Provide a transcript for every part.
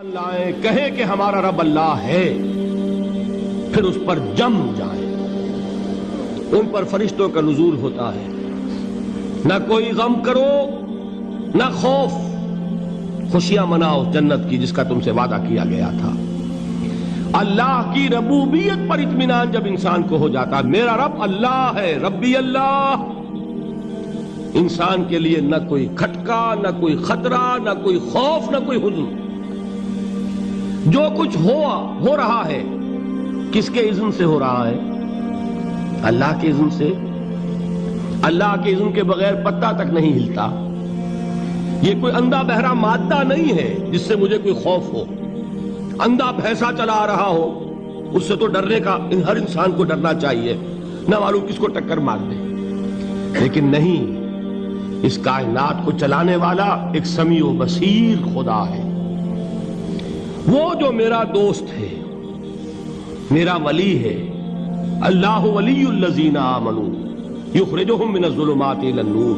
لائیں کہیں کہ ہمارا رب اللہ ہے، پھر اس پر جم جائیں۔ ان پر فرشتوں کا نزول ہوتا ہے، نہ کوئی غم کرو نہ خوف، خوشیاں مناؤ جنت کی جس کا تم سے وعدہ کیا گیا تھا۔ اللہ کی ربوبیت پر اطمینان جب انسان کو ہو جاتا، میرا رب اللہ ہے، ربی اللہ، انسان کے لیے نہ کوئی کھٹکا، نہ کوئی خطرہ، نہ کوئی خوف، نہ کوئی حزن۔ جو کچھ ہو رہا ہے کس کے اذن سے ہو رہا ہے؟ اللہ کے اذن سے۔ اللہ کے اذن کے بغیر پتا تک نہیں ہلتا۔ یہ کوئی اندھا بہرا مادہ نہیں ہے جس سے مجھے کوئی خوف ہو۔ اندھا بھینسا چلا آ رہا ہو اس سے تو ڈرنے کا ہر انسان کو ڈرنا چاہیے، نہ معلوم کس کو ٹکر مار دے۔ لیکن نہیں، اس کائنات کو چلانے والا ایک سمیع و بصیر خدا ہے، وہ جو میرا دوست ہے، میرا ولی ہے۔ اللہ ولی الذین آمنوا یخرجہم من الظلمات الی النور۔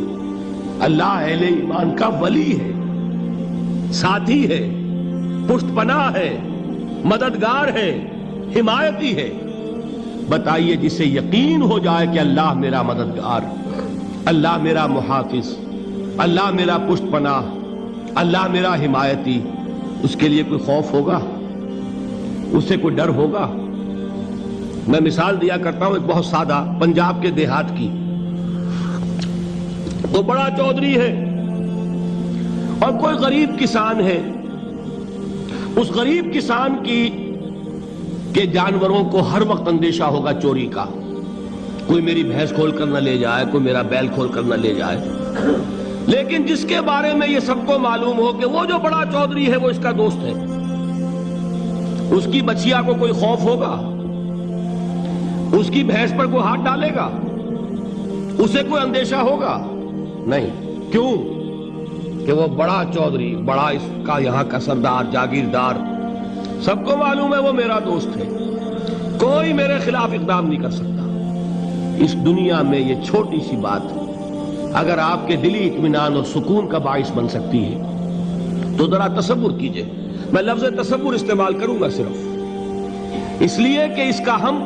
اللہ اہل ایمان کا ولی ہے، ساتھی ہے، پشت پناہ ہے، مددگار ہے، حمایتی ہے۔ بتائیے جسے یقین ہو جائے کہ اللہ میرا مددگار، اللہ میرا محافظ، اللہ میرا پشت پناہ، اللہ میرا حمایتی، اس کے لیے کوئی خوف ہوگا؟ اس سے کوئی ڈر ہوگا؟ میں مثال دیا کرتا ہوں ایک بہت سادہ پنجاب کے دیہات کی۔ تو بڑا چودھری ہے اور کوئی غریب کسان ہے۔ اس غریب کسان کے جانوروں کو ہر وقت اندیشہ ہوگا چوری کا، کوئی میری بھینس کھول کر نہ لے جائے، کوئی میرا بیل کھول کر نہ لے جائے۔ لیکن جس کے بارے میں یہ سب کو معلوم ہو کہ وہ جو بڑا چودھری ہے وہ اس کا دوست ہے، اس کی بچیا کو کوئی خوف ہوگا؟ اس کی بھینس پر کوئی ہاتھ ڈالے گا؟ اسے کوئی اندیشہ ہوگا؟ نہیں۔ کیوں؟ کہ وہ بڑا چودھری، بڑا اس کا یہاں کا سردار، جاگیردار، سب کو معلوم ہے وہ میرا دوست ہے، کوئی میرے خلاف اقدام نہیں کر سکتا۔ اس دنیا میں یہ چھوٹی سی بات اگر آپ کے دلی اطمینان اور سکون کا باعث بن سکتی ہے تو ذرا تصور کیجئے۔ میں لفظ تصور استعمال کروں گا صرف اس لیے کہ اس کا ہم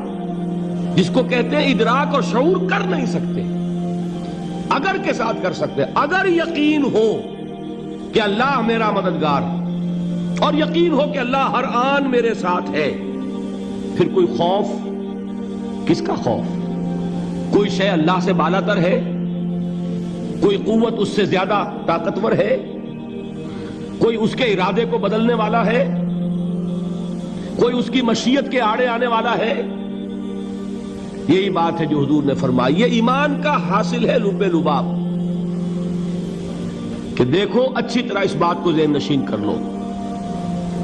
جس کو کہتے ہیں ادراک اور شعور کر نہیں سکتے، اگر کے ساتھ کر سکتے۔ اگر یقین ہو کہ اللہ میرا مددگار اور یقین ہو کہ اللہ ہر آن میرے ساتھ ہے، پھر کوئی خوف، کس کا خوف؟ کوئی شے اللہ سے بالا تر ہے؟ کوئی قوت اس سے زیادہ طاقتور ہے؟ کوئی اس کے ارادے کو بدلنے والا ہے؟ کوئی اس کی مشیت کے آڑے آنے والا ہے؟ یہی بات ہے جو حضور نے فرمائی۔ یہ ایمان کا حاصل ہے لب لباب، کہ دیکھو اچھی طرح اس بات کو ذہن نشین کر لو،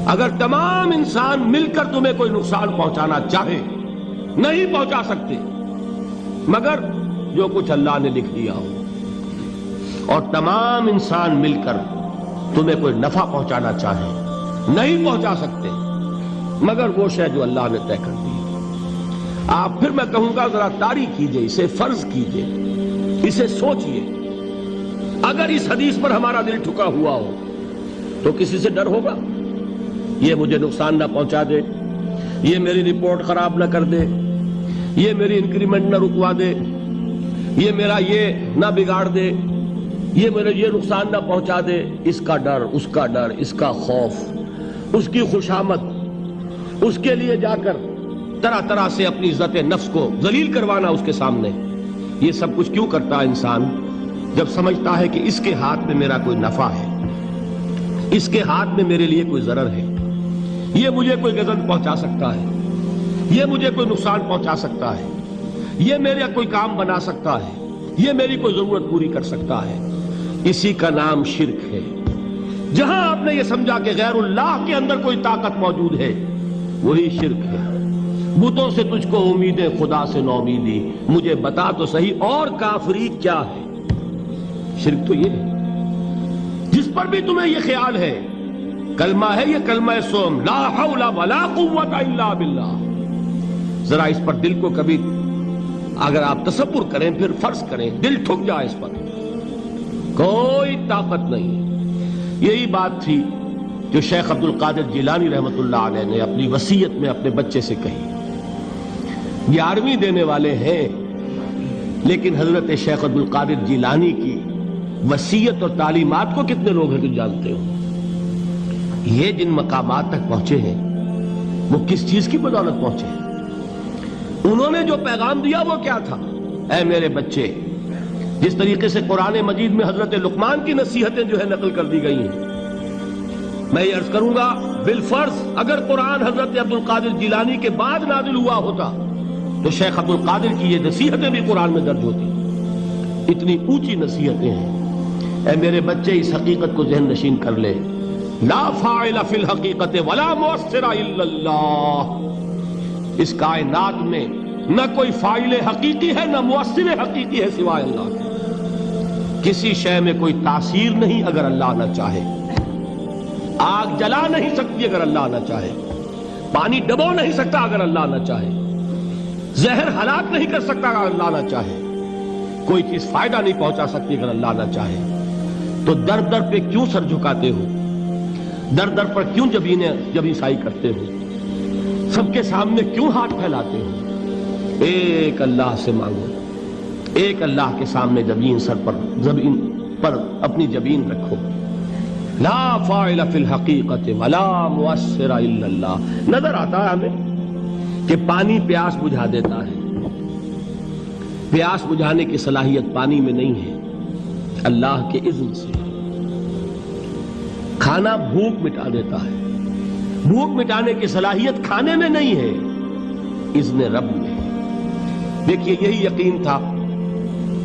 اگر تمام انسان مل کر تمہیں کوئی نقصان پہنچانا چاہے نہیں پہنچا سکتے مگر جو کچھ اللہ نے لکھ دیا ہو، اور تمام انسان مل کر تمہیں کوئی نفع پہنچانا چاہے نہیں پہنچا سکتے مگر وہ شے جو اللہ نے طے کر دی۔ آپ پھر میں کہوں گا ذرا طاری کیجئے، اسے فرض کیجئے، اسے سوچئے۔ اگر اس حدیث پر ہمارا دل ٹھکا ہوا ہو تو کسی سے ڈر ہوگا؟ یہ مجھے نقصان نہ پہنچا دے، یہ میری رپورٹ خراب نہ کر دے، یہ میری انکریمنٹ نہ رکوا دے، یہ میرا یہ نہ بگاڑ دے، یہ میرے یہ نقصان نہ پہنچا دے۔ اس کا ڈر، اس کا ڈر، اس کا خوف، اس کی خوشامد، اس کے لیے جا کر طرح طرح سے اپنی عزت نفس کو ذلیل کروانا اس کے سامنے، یہ سب کچھ کیوں کرتا ہے انسان؟ جب سمجھتا ہے کہ اس کے ہاتھ میں میرا کوئی نفع ہے، اس کے ہاتھ میں میرے لیے کوئی ضرر ہے، یہ مجھے کوئی غضب پہنچا سکتا ہے، یہ مجھے کوئی نقصان پہنچا سکتا ہے، یہ میرا کوئی کام بنا سکتا ہے، یہ میری کوئی ضرورت پوری کر سکتا ہے، اسی کا نام شرک ہے۔ جہاں آپ نے یہ سمجھا کہ غیر اللہ کے اندر کوئی طاقت موجود ہے وہی شرک ہے۔ بتوں سے تجھ کو امیدیں، خدا سے نومیدی، مجھے بتا تو صحیح اور کافری کیا ہے؟ شرک تو یہ ہے جس پر بھی تمہیں یہ خیال ہے، کلمہ ہے یہ کلمہ سوم، لا حول ولا قوت الا باللہ، ذرا اس پر دل کو کبھی اگر آپ تصور کریں، پھر فرض کریں، دل ٹھک جائے اس پر، کوئی طاقت نہیں۔ یہی بات تھی جو شیخ عبد القادر جیلانی رحمۃ اللہ علیہ نے اپنی وصیت میں اپنے بچے سے کہی. 11ویں دینے والے ہیں، لیکن حضرت شیخ عبد القادر جیلانی کی وصیت اور تعلیمات کو کتنے لوگ ہیں تم جانتے ہو؟ یہ جن مقامات تک پہنچے ہیں وہ کس چیز کی بدولت پہنچے ہیں؟ انہوں نے جو پیغام دیا وہ کیا تھا؟ اے میرے بچے، جس طریقے سے قرآن مجید میں حضرت لقمان کی نصیحتیں جو ہے نقل کر دی گئی ہیں، میں یہ عرض کروں گا بالفرض اگر قرآن حضرت عبد القادر جیلانی کے بعد نازل ہوا ہوتا تو شیخ عبد القادر کی یہ نصیحتیں بھی قرآن میں درج ہوتی. اتنی اونچی نصیحتیں ہیں. اے میرے بچے، اس حقیقت کو ذہن نشین کر لے، لا فاعل فی الحقیقت ولا مؤثر الا اللہ. اس کائنات میں نہ کوئی فاعل حقیقی ہے نہ مؤثر حقیقی ہے سوائے اللہ کے. کسی شے میں کوئی تاثیر نہیں اگر اللہ نہ چاہے. آگ جلا نہیں سکتی اگر اللہ نہ چاہے. پانی ڈبو نہیں سکتا اگر اللہ نہ چاہے. زہر ہلاک نہیں کر سکتا اگر اللہ نہ چاہے. کوئی چیز فائدہ نہیں پہنچا سکتی اگر اللہ نہ چاہے. تو در در پہ کیوں سر جھکاتے ہو؟ در در پر کیوں جبیں سائی کرتے ہو؟ سب کے سامنے کیوں ہاتھ پھیلاتے ہو؟ ایک اللہ سے مانگو. ایک اللہ کے سامنے زمین پر اپنی جبین رکھو. لا فاعل فی الحقیقت ولا مؤثر الا اللہ. نظر آتا ہے ہمیں کہ پانی پیاس بجھا دیتا ہے. پیاس بجھانے کی صلاحیت پانی میں نہیں ہے، اللہ کے اذن سے. کھانا بھوک مٹا دیتا ہے، بھوک مٹانے کی صلاحیت کھانے میں نہیں ہے، اذن رب میں. دیکھیے یہی یقین تھا.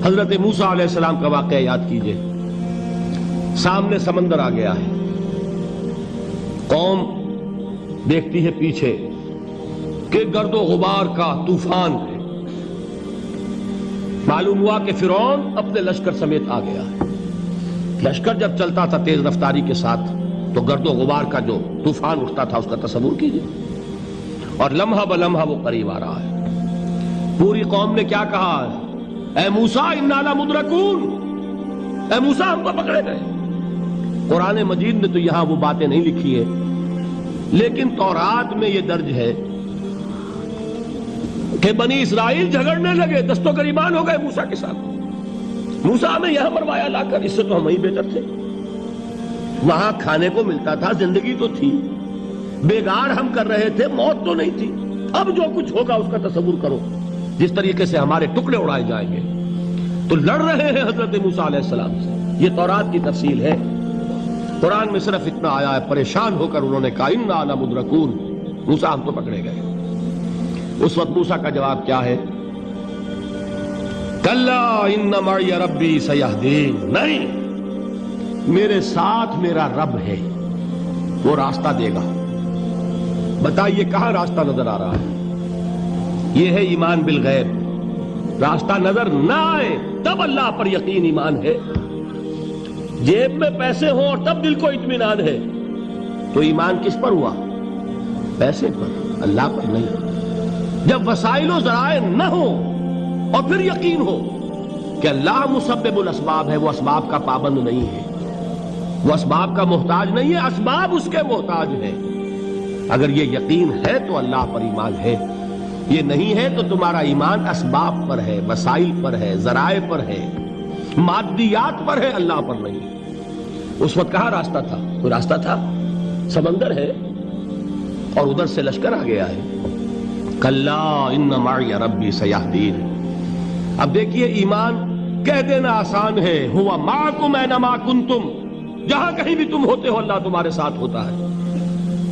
حضرت موسیٰ علیہ السلام کا واقعہ یاد کیجئے. سامنے سمندر آ گیا ہے، قوم دیکھتی ہے پیچھے کہ گرد و غبار کا طوفان ہے. معلوم ہوا کہ فرعون اپنے لشکر سمیت آ گیا ہے. لشکر جب چلتا تھا تیز رفتاری کے ساتھ تو گرد و غبار کا جو طوفان اٹھتا تھا اس کا تصور کیجئے. اور لمحہ بلمحہ وہ قریب آ رہا ہے. پوری قوم نے کیا کہا؟ اے موسیٰ انا لمدرکون، اے موسیٰ ہم کو پکڑے گئے. قرآن مجید نے تو یہاں وہ باتیں نہیں لکھی ہے، لیکن تورات میں یہ درج ہے کہ بنی اسرائیل جھگڑنے لگے، دست و گریبان ہو گئے موسیٰ کے ساتھ. موسیٰ ہمیں یہاں مروایا لا کر، اس سے تو ہم ہی بہتر تھے. وہاں کھانے کو ملتا تھا، زندگی تو تھی، بیگار ہم کر رہے تھے، موت تو نہیں تھی. اب جو کچھ ہوگا اس کا تصور کرو، جس طریقے سے ہمارے ٹکڑے اڑائے جائیں گے. تو لڑ رہے ہیں حضرت موسیٰ علیہ السلام سے. یہ تورات کی تفصیل ہے. قرآن میں صرف اتنا آیا ہے، پریشان ہو کر انہوں نے کہا انا لمدرکون، موسیٰ ہم تو پکڑے گئے. اس وقت موسیٰ کا جواب کیا ہے؟ کلا ان معی ربی سیہدین. نہیں، میرے ساتھ میرا رب ہے، وہ راستہ دے گا. بتائیے کہاں راستہ نظر آ رہا ہے؟ یہ ہے ایمان بالغیب. راستہ نظر نہ آئے تب اللہ پر یقین ایمان ہے. جیب میں پیسے ہوں اور تب دل کو اطمینان ہے تو ایمان کس پر ہوا؟ پیسے پر، اللہ پر نہیں. جب وسائل و ذرائع نہ ہو اور پھر یقین ہو کہ اللہ مسبب الاسباب ہے، وہ اسباب کا پابند نہیں ہے، وہ اسباب کا محتاج نہیں ہے، اسباب اس کے محتاج ہیں. اگر یہ یقین ہے تو اللہ پر ایمان ہے. یہ نہیں ہے تو تمہارا ایمان اسباب پر ہے، وسائل پر ہے، ذرائع پر ہے، مادیات پر ہے، اللہ پر نہیں. اس وقت کہاں راستہ تھا؟ کوئی راستہ تھا؟ سمندر ہے اور ادھر سے لشکر آ گیا ہے. کلا ان معی ربی سیہدین. اب دیکھیے ایمان کہہ دینا آسان ہے، ہوا معکم اینما کنتم، جہاں کہیں بھی تم ہوتے ہو اللہ تمہارے ساتھ ہوتا ہے.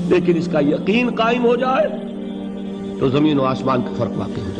لیکن اس کا یقین قائم ہو جائے تو زمین و آسمان کا فرق واقع ہو جائے.